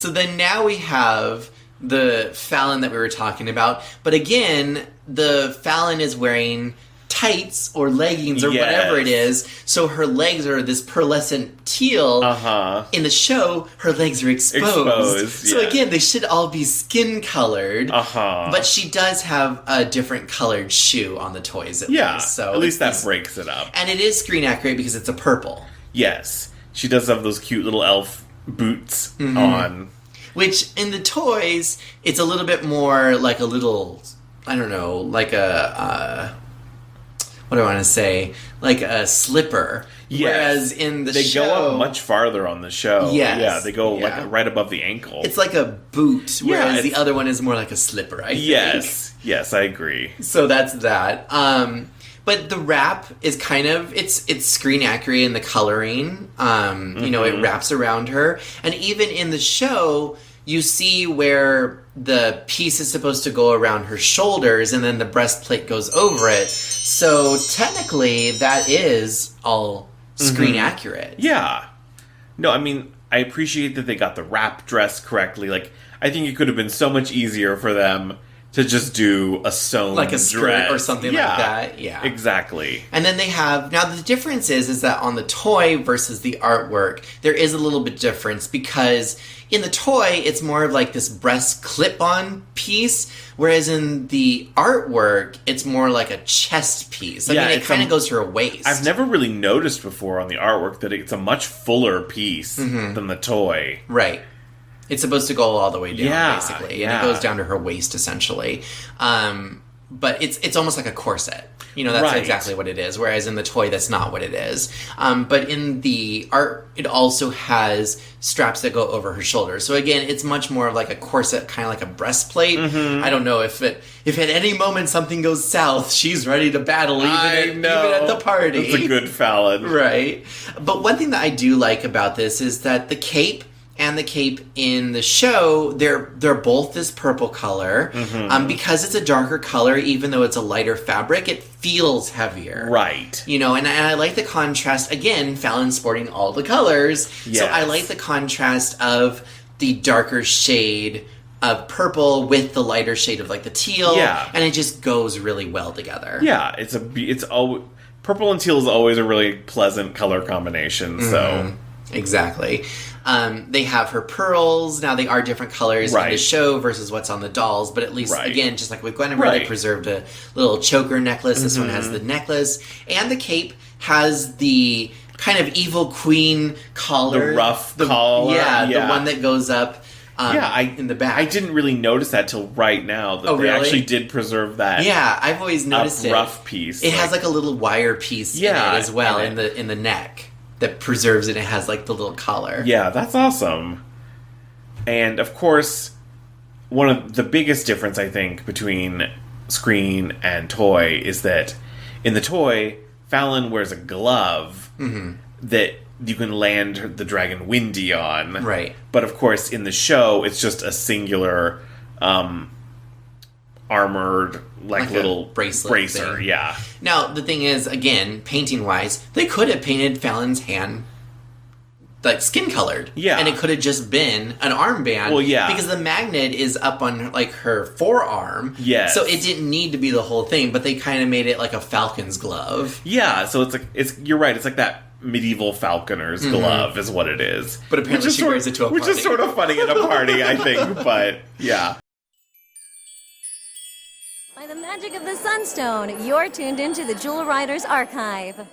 So then now we have the Fallon that we were talking about, but again, the Fallon is wearing tights or leggings or whatever it is, so her legs are this pearlescent teal. In the show, her legs are exposed. So again, they should all be skin colored. But she does have a different colored shoe on the toys at least. So at least that breaks it up. And it is screen accurate because it's a purple. Yes. She does have those cute little elf boots on. Which, in the toys, it's a little bit more like a little, I don't know, like a, what do I want to say? Like a slipper. Yes. Whereas in the show... They go up much farther on the show. Yes. Yeah, they go like right above the ankle. It's like a boot, whereas the other one is more like a slipper, I think. Yes, I agree. So that's that. But the wrap is kind of, it's screen accurate in the coloring. You know, it wraps around her. And even in the show, you see where the piece is supposed to go around her shoulders and then the breastplate goes over it. So technically, that is all screen accurate. Yeah. No, I mean, I appreciate that they got the wrap dress correctly. Like, I think it could have been so much easier for them to just do a sewn like a skirt dress. or something like that. Yeah. Exactly. And then they have... Now, the difference is that on the toy versus the artwork, there is a little bit difference because in the toy, it's more of like this breast clip-on piece, whereas in the artwork, it's more like a chest piece. I mean, it kind of goes to her waist. I've never really noticed before on the artwork that it's a much fuller piece than the toy. Right. It's supposed to go all the way down, basically. And it goes down to her waist, essentially. But it's almost like a corset. You know, that's exactly what it is. Whereas in the toy, that's not what it is. But in the art, it also has straps that go over her shoulders. So again, it's much more of like a corset, kind of like a breastplate. I don't know if at any moment something goes south, she's ready to battle even at the party. That's a good Fallon. Right. But one thing that I do like about this is that the cape and the cape in the show, they're both this purple color. Because it's a darker color, even though it's a lighter fabric, it feels heavier. Right. You know, and I like the contrast. Again, Fallon's sporting all the colors. So I like the contrast of the darker shade of purple with the lighter shade of like the teal. Yeah. And it just goes really well together. Yeah, it's always, purple and teal is always a really pleasant color combination, so... Exactly. They have her pearls. Now, they are different colors in the show versus what's on the dolls, but at least, again, just like with Guinevere, they preserved a little choker necklace. This one has the necklace. And the cape has the kind of evil queen collar. The rough collar. Yeah, the one that goes up in the back. I didn't really notice that till right now, that they actually did preserve that. Yeah, I've always noticed it. Rough piece. It has like a little wire piece in it as well, in the neck. That preserves it. It has like the little collar. Yeah, that's awesome. And of course, one of the biggest difference I think between screen and toy is that in the toy, Fallon wears a glove that you can land the dragon Windy on. Right. But of course, in the show, it's just a singular armored like little bracer thing. Yeah. Now the thing is, again, painting wise, they could have painted Fallon's hand like skin colored. Yeah. And it could have just been an armband. Well, yeah. Because the magnet is up on like her forearm. Yes. So it didn't need to be the whole thing, but they kind of made it like a falcon's glove. Yeah, so you're right, it's like that medieval falconer's glove is what it is. But apparently she wears it to a party. Which is sort of funny at a party, I think, but yeah. By the magic of the Sunstone, you're tuned into the Jewel Riders Archive.